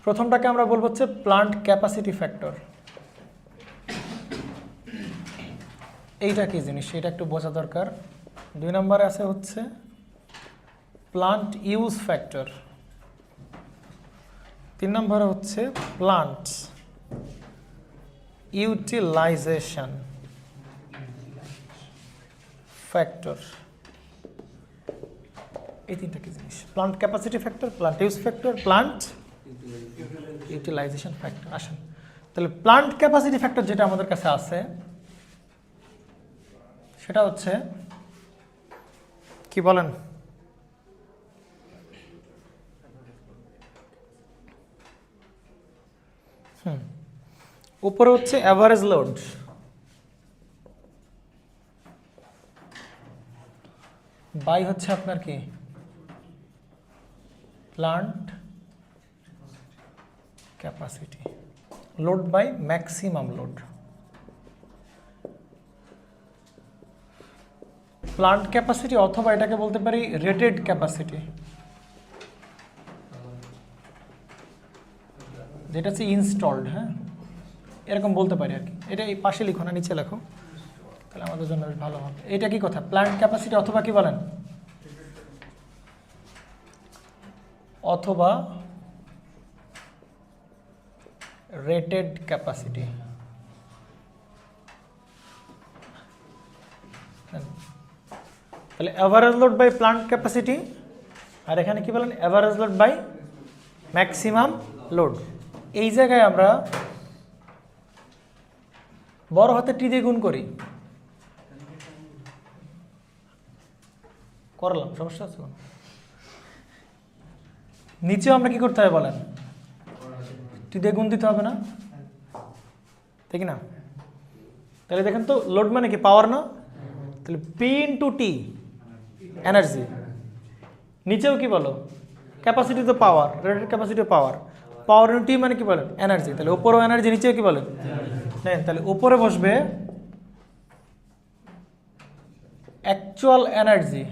প্রথমটাকে আমরা বলবো হচ্ছে প্লান্ট ক্যাপাসিটি ফ্যাক্টর। এইটা কি জিনিস এটা একটু বোঝা দরকার। 2 নম্বরে আছে হচ্ছে প্লান্ট ইউজ ফ্যাক্টর। 3 নম্বরে হচ্ছে প্লান্ট ইউটিলাইজেশন ফ্যাক্টর। এই তিনটা কি জিনিস? Plant capacity factor, plant use factor, plant utilisation factor. আসেন তাহলে প্লান্ট ক্যাপাসিটি ফ্যাক্টর যেটা আমাদের কাছে আছে সেটা হচ্ছে কি বলেন? উপরে হচ্ছে অ্যাভারেজ লোড, বাই হচ্ছে আপনার কি plant capacity, load by maximum load. Plant capacity অথবা এটাকে বলতে পারি রেটেড ক্যাপাসিটি, যেটা হচ্ছে ইনস্টলড। হ্যাঁ, এরকম বলতে পারি আর কি। এটা এই পাশে লিখো না, নিচে লেখো, তাহলে আমাদের জন্য বেশ ভালো হবে। এটা কি কথা? প্লান্ট ক্যাপাসিটি অথবা কি বলেন? অথবা রেটেড ক্যাপাসিটি। তাহলে average load by plant capacity, আর এখানে কি বলেন? Average load by maximum load. এই জায়গায় আমরা বড় হাতে টি দিয়ে গুণ করি, করলাম, সমস্যা আছে? নিচেও আমরা কি করতে হবে বলেন? টি দিয়ে গুণ দিতে হবে না, ঠিক না? তাহলে দেখেন তো লোড মানে কি? পাওয়ার না? তাহলে পি ইন্টু টি এনার্জি। নিচেও কি বলো? ক্যাপাসিটি তো পাওয়ার, রেটেড ক্যাপাসিটি পাওয়ার, পাওয়ার ইন্টু টি মানে কি বলেন? এনার্জি। তাহলে উপরেও এনার্জি, নিচেও কি বলেন? নেন, তাহলে উপরে বসবে actual energy,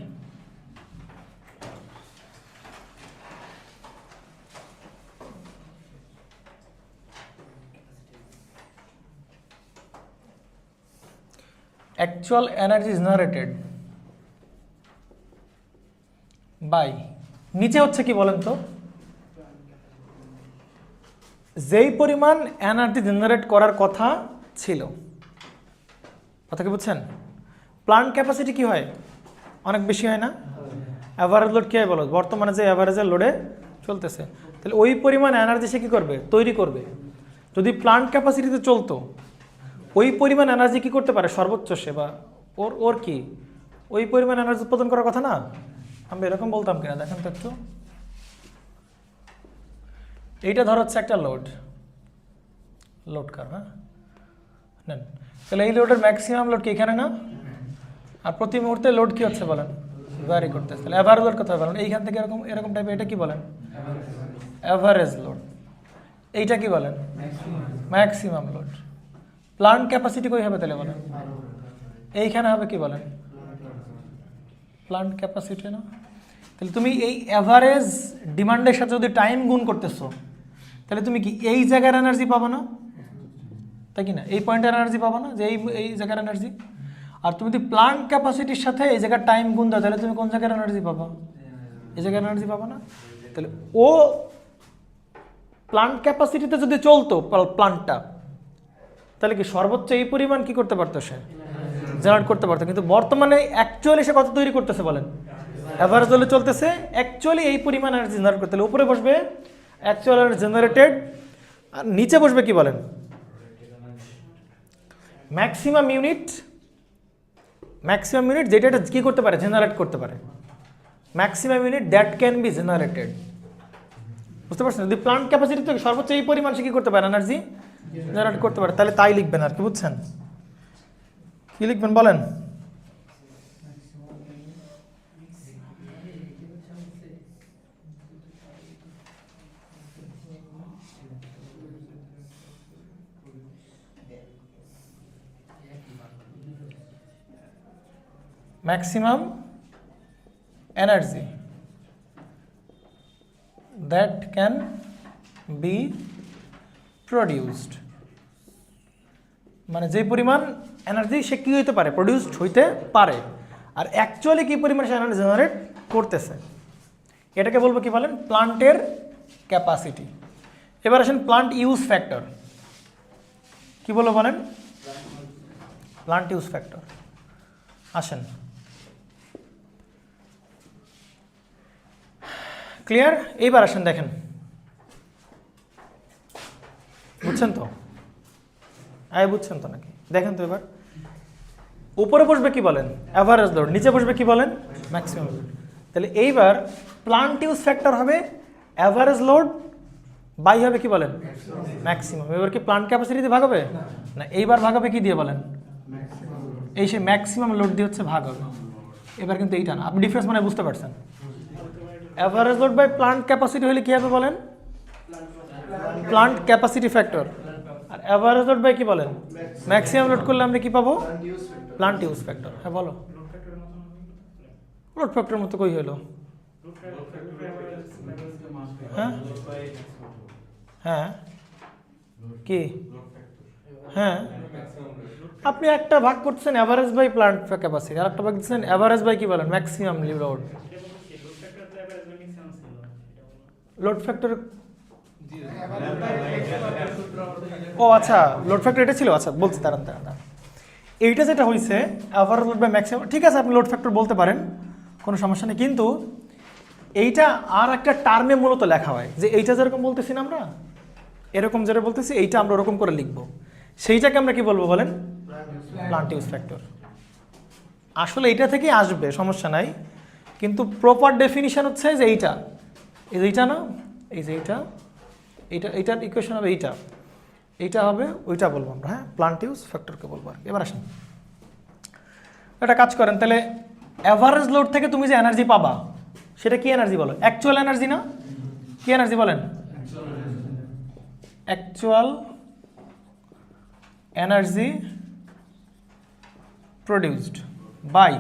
actual energy is generated by, নিচে হচ্ছে কি বলেন তো? যেই পরিমাণ এনার্জি জেনারেট করার কথা ছিল। কথা কি বুঝছেন? প্লান্ট ক্যাপাসিটি কি হয়? অনেক বেশি হয় না? অ্যাভারেজ লোড কি হয় বলো? বর্তমানে যে অ্যাভারেজের লোডে চলতেছে, তাহলে ওই পরিমাণ এনার্জি সে কি করবে? তৈরি করবে। যদি প্লান্ট ক্যাপাসিটিতে চলতো, ওই পরিমাণ এনার্জি কি করতে পারে? সর্বোচ্চ সেবা ওর কি ওই পরিমাণ এনার্জি উৎপাদন করার কথা না? আমরা এরকম বলতাম কিনা দেখেন তো একটু। এইটা ধর হচ্ছে একটা লোড কার, হ্যাঁ নেন। তাহলে এই লোডের ম্যাক্সিমাম লোড কি এখানে না? আর প্রতি মুহূর্তে লোড কি হচ্ছে বলেন? ভ্যারি করতেছে। তাহলে অ্যাভারেজ লোড কথা বলেন, এইখান থেকে এরকম এরকম টাইপের, এটা কি বলেন? Average load. এইটা কি বলেন? Maximum load. প্লান্ট ক্যাপাসিটি কই হবে তাহলে বলেন? এইখানে হবে কি বলেন? প্লান্ট ক্যাপাসিটি না? তাহলে তুমি এই অ্যাভারেজ ডিমান্ডের সাথে যদি টাইম গুণ করতেছো, তাহলে তুমি কি এই জায়গার এনার্জি পাবো না? তাই কি না? এই পয়েন্টের এনার্জি পাবো না, যে এই জায়গার এনার্জি। আর তুমি যদি প্লান্ট ক্যাপাসিটির সাথে এই জায়গার টাইম গুণ দাও, তাহলে তুমি কোন জায়গার এনার্জি পাবো? এই জায়গার এনার্জি পাবো না? তাহলে ও প্লান্ট ক্যাপাসিটিতে যদি চলতো প্লান্টটা, তাহলে কি সর্বোচ্চ এই পরিমাণ কি করতে পারতো? সে জেনারেট করতে পারতো। কিন্তু বর্তমানে অ্যাকচুয়ালি সে কত তৈরি করতেছে বলেন? অ্যাভারেজ হলে চলতেছে অ্যাকচুয়ালি এই পরিমাণ এনার্জি জেনারেট করতে। তাহলে উপরে বসবে অ্যাকচুয়াল এনার্জি জেনারেটেড, আর নিচে বসবে কি বলেন? ম্যাক্সিমাম ইউনিট যেটা এটা কি করতে পারে? জেনারেট করতে পারে। Maximum unit that can be generated. বুঝতে পারছেন? যদি প্লান্ট ক্যাপাসিটি থেকে সর্বোচ্চ এই পরিমাণ সে কি করতে পারে? এনার্জি জেনারেট করতে পারে। তাহলে তাই লিখবেন আর কি, বুঝছেন? কি লিখবেন বলেন? Maximum energy that can B produced, মানে যে পরিমাণ এনার্জি সে কী হইতে পারে, প্রডিউসড হইতে পারে, আর অ্যাকচুয়ালি কী পরিমাণ সে এনার্জি জেনারেট করতেছে, এটাকে বলবো কি বলেন, প্লান্টের ক্যাপাসিটি। এবার আসেন প্লান্ট ইউজ ফ্যাক্টর, কি বলবো বলেন, প্লান্ট ইউজ ফ্যাক্টর। আসেন, ক্লিয়ার? এইবার আসেন দেখেন, বুঝছেন তো? বুঝছেন তো নাকি? দেখেন তো এবার, উপরে বসবে কি বলেন, অ্যাভারেজ লোড, নিচে বসবে কি বলেন, ম্যাক্সিমাম লোড। তাহলে এইবার প্লান্ট ইউজ ফ্যাক্টর হবে অ্যাভারেজ লোড বাই হবে কি বলেন, ম্যাক্সিমাম। এবার কি প্লান্ট ক্যাপাসিটি দিয়ে ভাগ হবে না, এইবার ভাগ হবে কি দিয়ে বলেন, এই সে ম্যাক্সিমাম লোড দিয়ে হচ্ছে ভাগ হবে। এবার কিন্তু এইটা না, আপনি ডিফারেন্স মানে বুঝতে পারছেন। Average load by plant capacity হলে কি হবে বলেন, প্লান্ট ক্যাপাসিটি ফ্যাক্টর। আর অ্যাভারেজ লোড বাই কি বলেন, ম্যাক্সিমাম লোড করলে আমরা কি পাবো, প্লান্ট ইউজ ফ্যাক্টর। হ্যাঁ বলো, লোড ফ্যাক্টর মতো কই হলো, হ্যাঁ হ্যাঁ কি, হ্যাঁ আপনি একটা ভাগ করছেন অ্যাভারেজ বাই প্লান্ট ক্যাপাসিটি, আর একটা ভাগ দিচ্ছেন অ্যাভারেজ বাই কি বলেন, ম্যাক্সিমাম লোড। লোড ফ্যাক্টর, ও আচ্ছা, লোড ফ্যাক্টর এটা ছিল, আচ্ছা বলছি দাঁড়ান দাঁড়ান। এইটা যেটা হয়েছে অ্যাভারেজ লোড বাই ম্যাক্সিমাম, ঠিক আছে আপনি লোড ফ্যাক্টর বলতে পারেন, কোনো সমস্যা নেই, কিন্তু এইটা আর একটা টার্মে মূলত লেখা হয়, যে এইটা যেরকম বলতেছি না আমরা, এরকম যেটা বলতেছি এইটা আমরা ওরকম করে লিখব, সেইটাকে আমরা কি বলবো বলেন, প্লান্ট ইউজ ফ্যাক্টর। আসলে এইটা থেকেই আসবে, সমস্যা নাই, কিন্তু প্রপার ডেফিনিশন হচ্ছে যে এইটা, এইটা না, এই যে এইটা, এইটার ইকুয়েশন হবে এইটা, এইটা হবে ওইটা বলবো আমরা, হ্যাঁ প্লান্ট ইউজ ফ্যাক্টরকে বলবো আর কি। এবার আসেন, একটা কাজ করেন, তাহলে অ্যাভারেজ লোড থেকে তুমি যে এনার্জি পাবা সেটা কি এনার্জি বলো, অ্যাকচুয়াল এনার্জি না, কি এনার্জি বলেন, actual energy produced by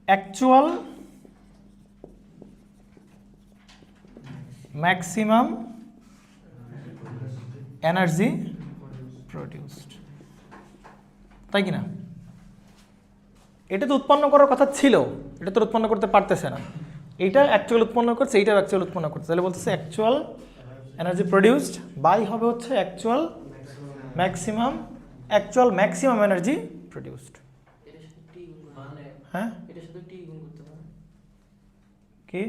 actual maximum energy produced, তাই কি না? এটা তো উৎপন্ন করার কথা ছিল, এটা তো উৎপন্ন করতে পারতেছে না, এইটা অ্যাকচুয়াল উৎপন্ন করছে, এইটাও অ্যাকচুয়াল উৎপন্ন করছে, তাহলে বলতেছে অ্যাকচুয়াল এনার্জি প্রডিউসড বাই হবে হচ্ছে অ্যাকচুয়াল ম্যাক্সিমাম এনার্জি প্রডিউসড। হ্যাঁ কি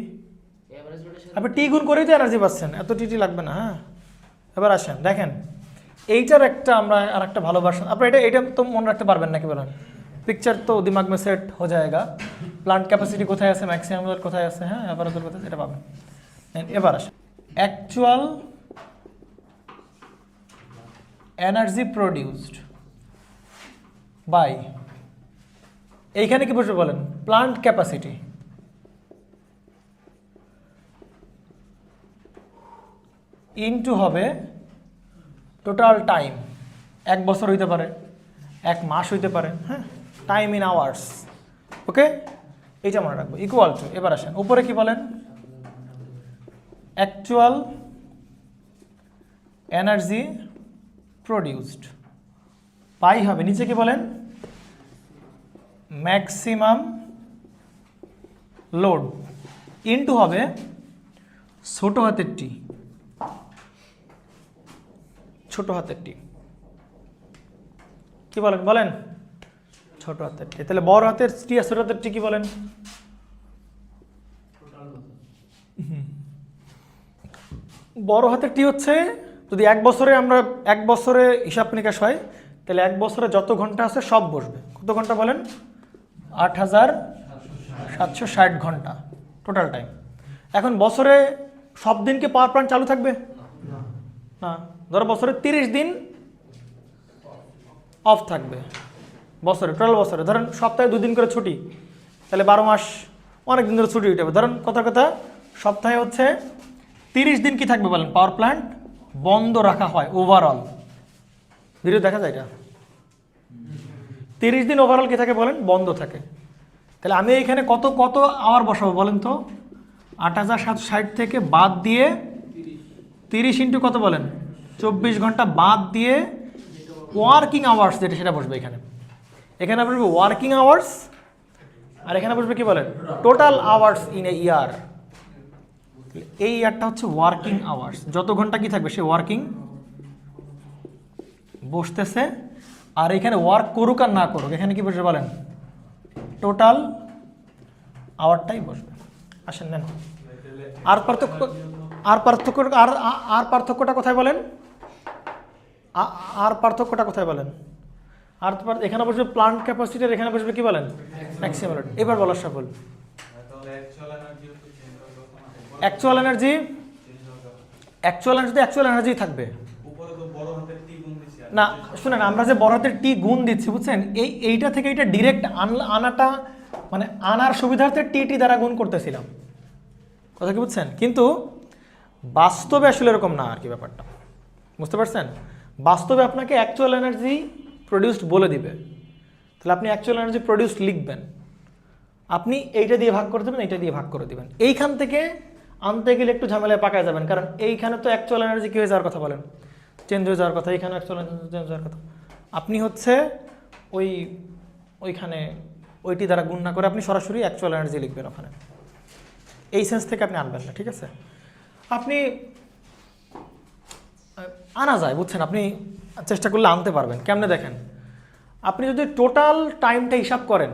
আপনি টি গুণ করেই তো এনার্জি পাচ্ছেন, এত টি লাগবে না। হ্যাঁ এবার আসেন দেখেন, এইটার একটা আমরা আর একটা ভালো ভার্সন, আপনার এটা তো মনে রাখতে পারবেন নাকি বলেন, পিকচার তো দিমাগ মে সেট हो जाएगा, প্লান্ট ক্যাপাসিটি কোথায় আছে, ম্যাক্সিমাম লোড কোথায় আছে, হ্যাঁ এভারেজ লোড কোথায়, এটা পাবেন। এবার আসেন অ্যাকচুয়াল এনার্জি প্রডিউসড বাই, এইখানে কি বসবে বলেন, প্লান্ট ক্যাপাসিটি ইনটু হবে টোটাল টাইম, 1 বছর হইতে পারে, 1 মাস হইতে পারে, হ্যাঁ টাইম ইন আওয়ার্স, ওকে এইটা মনে রাখবো, ইকুয়াল টু। এবার আসেন উপরে কি বলেন, অ্যাকচুয়াল এনার্জি প্রডিউসড পাই হবে, নিচে কি বলেন, ম্যাক্সিমাম লোড ইনটু হবে ছোট হাতের টি, ছোট হাতের টি, কি বলেন বলেন, ছোট হাতের টি। তাহলে বড় হাতের টি আর ছোট হাতের টি কি বলেন, বড় হাতের টি হচ্ছে যদি 1 বছরে আমরা 1 বছরে হিসাব নিকাশ হয়, তাহলে 1 বছরে যত ঘন্টা আছে সব বসবে, কত ঘন্টা বলেন, 8760 ঘন্টা টোটাল টাইম। এখন বছরে সব দিন কি পাওয়ার প্ল্যান্ট চালু থাকবে না, ধরো বছরে 30 দিন অফ থাকবে, বছরে টোটাল বছরে ধরেন সপ্তাহে 2 দিন করে ছুটি, তাহলে 12 মাস অনেক দিন ধরে ছুটি উঠে যাবে। ধরেন কথা সপ্তাহে হচ্ছে 30 দিন কি থাকবে বলেন, পাওয়ার প্ল্যান্ট বন্ধ রাখা হয় ওভারঅল, ভিডিও দেখা যায় এটা, 30 দিন ওভারঅল কি থাকে বলেন, বন্ধ থাকে। তাহলে আমি এখানে কত আওয়ার বসাবো বলেন তো, 8760 থেকে বাদ দিয়ে 30 ইন্টু কত বলেন 24 ঘন্টা বাদ দিয়ে ওয়ার্কিং আওয়ার্স যেটা সেটা বসবে এখানে। এখানে বসবে ওয়ার্কিং আওয়ার্স আর এখানে বসবে কি বলেন টোটাল আওয়ার্স ইন এ ইয়ার। এই ইয়ারটা হচ্ছে ওয়ার্কিং আওয়ার্স, যত ঘন্টা কি থাকবে সে ওয়ার্কিং বসতেছে। আর এখানে ওয়ার্ক করুক আর না করুক এখানে কি বসবে বলেন টোটাল আওয়ারটাই বসবে। আসেন নেন আর পার্থক্যটা কোথায় বলেন আর পার্থক্যটা কোথায় বলেন আর এখানে বসবে প্লান্ট ক্যাপাসিটি আর এখানে বসবে কি বলেন ম্যাক্সিমাম লোড। এবার বলার সফল অ্যাকচুয়াল এনার্জি থাকবে না। শুনেন আমরা যে বড় হাতের টি গুণ দিচ্ছি বুঝছেন, এইটা থেকে এটা ডিরেক্ট আনাটা মানে আনার সুবিধার্থে টি দ্বারা গুণ করতেছিলাম, কথা কি বুঝছেন? কিন্তু বাস্তবে আসলে এরকম না আর কি ব্যাপারটা, বুঝতে পারছেন? বাস্তবে আপনাকে অ্যাকচুয়াল এনার্জি প্রডিউসড বলে দিবে, তাহলে আপনি অ্যাকচুয়াল এনার্জি প্রডিউসড লিখবেন, আপনি এইটা দিয়ে ভাগ করে দেবেন, এইটা দিয়ে ভাগ করে দেবেন। এইখান থেকে আনতে গেলে একটু ঝামেলায় পাকায় যাবেন, কারণ এইখানে তো অ্যাকচুয়াল এনার্জি কী হয়ে যাওয়ার কথা বলেন চেঞ্জ হয়ে যাওয়ার কথা, এইখানে অ্যাকচুয়াল এনার্জি চেঞ্জ হওয়ার কথা। আপনি হচ্ছে ওইখানে ওইটি দ্বারা গুণ না করে আপনি সরাসরি অ্যাকচুয়াল এনার্জি লিখবেন ওখানে, এই সেন্স থেকে আপনি আনবেন না, ঠিক আছে? আপনি আনা যায় বুঝছেন, আপনি চেষ্টা করলে আনতে পারবেন। কেমনে দেখেন, আপনি যদি টোটাল টাইমটা হিসাব করেন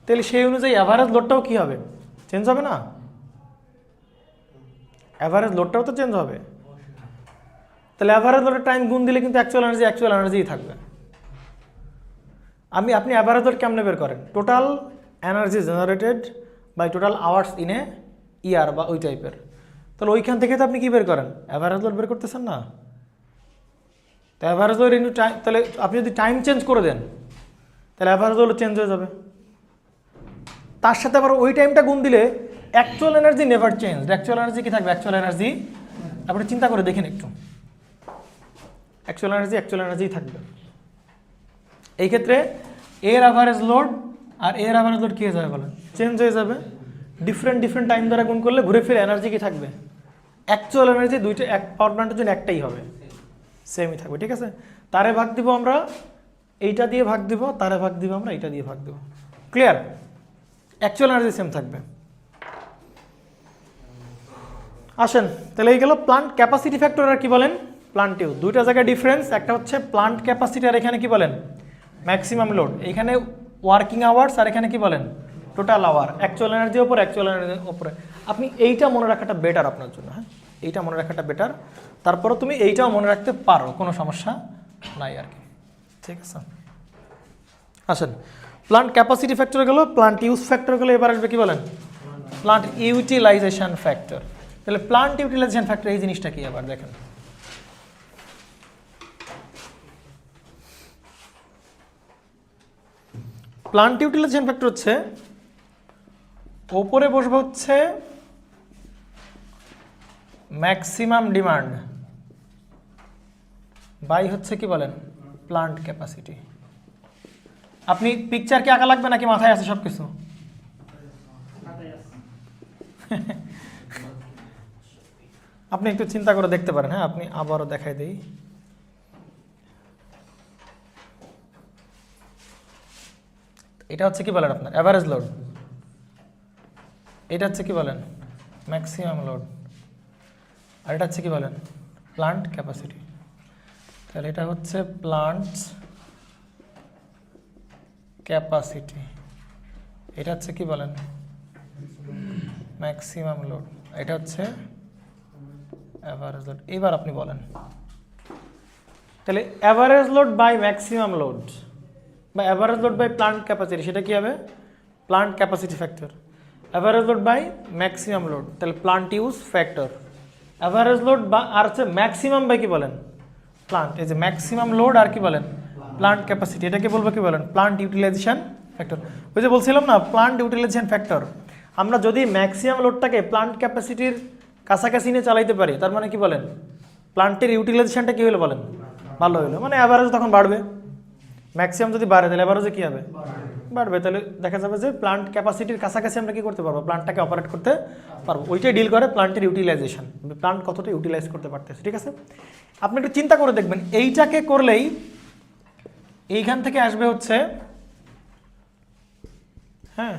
তাহলে সেই অনুযায়ী অ্যাভারেজ লোডটাও কী হবে চেঞ্জ হবে না? অ্যাভারেজ লোডটাও তো চেঞ্জ হবে, তাহলে অ্যাভারেজ লোডের টাইম গুণ দিলে কিন্তু অ্যাকচুয়াল এনার্জিই থাকবে। আপনি অ্যাভারেজ লোড কেমনে বের করেন? Total energy generated by total hours in a year বা ওই টাইপের। তাহলে ওইখান থেকে তো আপনি কী বের করেন? অ্যাভারেজ লোড বের করতেছেন না? তো অ্যাভারেজ লোড ইন্টু টাইম, তাহলে আপনি যদি টাইম চেঞ্জ করে দেন তাহলে অ্যাভারেজ লোড চেঞ্জ হয়ে যাবে। তার সাথে আবার ওই টাইমটা গুণ দিলে actual energy never change. Actual energy কী থাকবে? অ্যাকচুয়াল এনার্জি, আপনি চিন্তা করে দেখেন একটু, অ্যাকচুয়াল এনার্জিই থাকবে। এই ক্ষেত্রে এর অ্যাভারেজ লোড আর এর অ্যাভারেজ লোড কী হয়ে যাবে বলেন? চেঞ্জ হয়ে যাবে। ডিফারেন্ট টাইম দ্বারা গুণ করলে ঘুরে ফিরে এনার্জি কি থাকবে? অ্যাকচুয়াল এনার্জি দুইটা এক পাওয়ার প্ল্যান্টের জন্য একটাই হবে, সেমই থাকবে, ঠিক আছে? তারে ভাগ দিব আমরা এইটা দিয়ে ভাগ দিব, তারে ভাগ দিব আমরা এইটা দিয়ে ভাগ দিব। ক্লিয়ার? অ্যাকচুয়াল এনার্জি সেম থাকবে। আসেন তাহলে এই গেল প্লান্ট ক্যাপাসিটি ফ্যাক্টর আর কি বলেন প্লান্ট ইউ। দুইটা জায়গায় ডিফারেন্স, একটা হচ্ছে প্লান্ট ক্যাপাসিটি আর এখানে কি বলেন ম্যাক্সিমাম লোড। এখানে ওয়ার্কিং আওয়ার্স আর এখানে কি বলেন টোটাল আওয়ার। অ্যাকচুয়াল এনার্জির ওপর, অ্যাকচুয়াল এনার্জির ওপরে। আপনি এইটা মনে রাখাটা বেটার আপনার জন্য, হ্যাঁ এইটা মনে রাখাটা বেটার। তারপরে তুমি এইটাও মনে রাখতে পারো, কোনো সমস্যা নাই আর কি, ঠিক আছে? আসেন প্লান্ট ক্যাপাসিটি ফ্যাক্টর গেল, প্লান্ট ইউজ ফ্যাক্টর গেলো, এবার আসবে কি বলেন প্লান্ট ইউটিলাইজেশন ফ্যাক্টর। তাহলে প্লান্ট ইউটিলাইজেশন ফ্যাক্টর এই জিনিসটা কি আবার দেখেন। প্লান্ট ইউটিলাইজেশন ফ্যাক্টর হচ্ছে ওপরে বসবে হচ্ছে ম্যাক্সিমাম ডিমান্ড বাই হচ্ছে কি বলেন প্লান্ট ক্যাপাসিটি। আপনি পিকচার কি আঁকা লাগবে নাকি মাথায় আছে সব কিছু? আপনি একটু চিন্তা করে দেখতে পারেন, হ্যাঁ আপনি আবারও দেখাই দিই। এটা হচ্ছে কি বলেন আপনার অ্যাভারেজ লোড, এটা হচ্ছে কি বলেন ম্যাক্সিমাম লোড, আর এটা হচ্ছে কি বলেন প্লান্ট ক্যাপাসিটি। তাহলে এটা হচ্ছে প্লান্ট ক্যাপাসিটি, এটা হচ্ছে কি বলেন ম্যাক্সিমাম লোড, এটা হচ্ছে অ্যাভারেজ লোড। এবার আপনি বলেন তাহলে average load by maximum load বা average load by plant capacity, সেটা কি হবে plant capacity factor. Average load by maximum load, তাহলে plant use factor. Average load বা আর হচ্ছে ম্যাক্সিমাম বাই কি বলেন প্লান্ট, এই যে ম্যাক্সিমাম লোড আর কি বলেন প্লান্ট ক্যাপাসিটি, এটাকে বলবো কি বলেন প্লান্ট ইউটিলাইজেশন ফ্যাক্টর। ওই যে বলছিলাম না প্লান্ট ইউটিলাইজেশন ফ্যাক্টর, আমরা যদি ম্যাক্সিমাম লোডটাকে প্লান্ট ক্যাপাসিটির কাছাকাছি নিয়ে চালাইতে পারি তার মানে কি বলেন প্লান্টের ইউটিলাইজেশনটা কী হলো বলেন ভালো হলো, মানে অ্যাভারেজ তখন বাড়বে। ম্যাক্সিমাম যদি বাড়ে তাহলে অ্যাভারেজে কী হবে বাড়বে, তাহলে দেখা যাবে যে প্লান্ট ক্যাপাসিটির কাছাকাছি আমরা কি করতে পারবো, প্লান্টটাকে অপারেট করতে পারবো। ওইটাই ডিল করে প্লান্টের ইউটিলাইজেশন, প্লান্ট কতটা ইউটিলাইজ করতে পারতেছে। ঠিক আছে, আপনি একটু চিন্তা করে দেখবেন, এইটাকে করলেই এইখান থেকে আসবে হচ্ছে, হ্যাঁ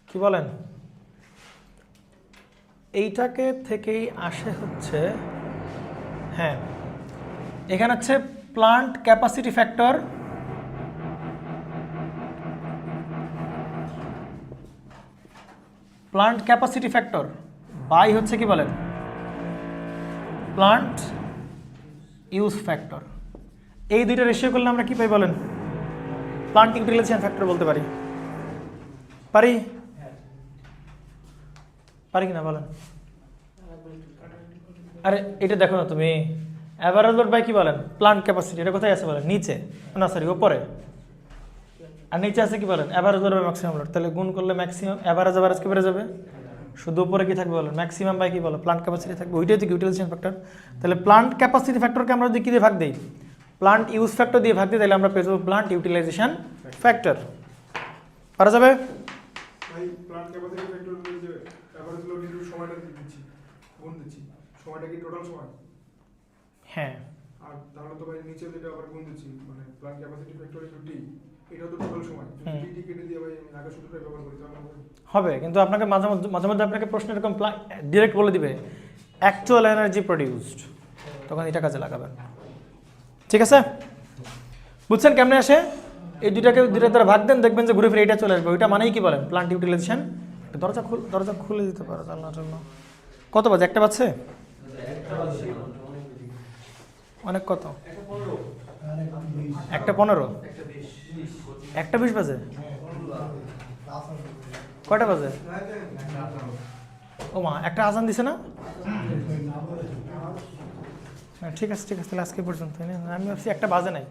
কি বলেন, এইটাকে থেকেই আসে হচ্ছে, হ্যাঁ এখানে হচ্ছে plant capacity factor, plant capacity factor by হচ্ছে কি বলেন, প্লান্ট ইউজ ফ্যাক্টর। এই দুইটা রেশিও করলে আমরা কি পাই বলেন, প্লান্ট ইউটিলাইজেশন ফ্যাক্টর বলতে পারি। পারি পারি কিনা বলেন? আরে এটা দেখো না তুমি, অ্যাভারেজ লোড বাই কি বলেন, প্লান্ট ক্যাপাসিটি। এটা কোথায় আছে বলেন, নিচে, না সরি উপরে, আর নিচে আছে কি বলেন, average load by maximum load. তাহলে গুণ করলে ম্যাক্সিমাম অ্যাভারেজ কি বেড়ে যাবে, শুধু উপরে কি থাকবে বলেন, ম্যাক্সিমাম বাই কি বলো, প্লান্ট ক্যাপাসিটি থাকবে। ওইটাই তো ইউটিলাইজেশন ফ্যাক্টর। তাহলে প্লান্ট ক্যাপাসিটি ফ্যাক্টরকে আমরা যদি কি দিয়ে ভাগ দিই, প্লান্ট ইউজ ফ্যাক্টর দিয়ে ভাগ দিই, তাহলে আমরা পেয়ে যাবো প্লান্ট ইউটিলাইজেশন ফ্যাক্টর। পারা যাবে? ভাই প্লান্ট ক্যাপাসিটি ফ্যাক্টর যে এভারেজ লোড ইনটু সময়টা দিচ্ছি, গুণ দিচ্ছি, সময়টা কি টোটাল সময়? হ্যাঁ। আর তাহলে তো ভাই নিচে যেটা আবার গুণ দিচ্ছি, মানে প্লান্ট ক্যাপাসিটি ফ্যাক্টর ইনটু টি, এটা তো টোটাল সময়। যদি টি কেটে দিয়ে ভাই আমি আগে সূত্রটা ব্যবহার করি তাহলে হবে, কিন্তু আপনাকে মাঝে মধ্যে আপনাকে প্রশ্ন এরকম ডিরেক্ট বলে দিবে অ্যাকচুয়াল এনার্জি প্রডিউসড, তখন এটা কাজে লাগাবেন। ঠিক আছে, বুঝছেন কেমনে আসে? এই দুইটাকে দুইটা দ্বারা ভাগ দেন, দেখবেন যে ঘুরে ফিরে এটা চলে আসবে। ওইটা মানেই কি বলেন, প্লান্ট ইউটিলাইজেশন। দরজা খুলে দিতে পারো জানলার জন্য। কত বাজে, একটা বাজছে? অনেক কত, 1:15, 1:20 বাজে, কয়টা বাজে? ও মা, একটা আজান দিছে না? ঠিক আছে তাহলে আজকে পর্যন্ত। আমি ভাবছি একটা বাজে নাই।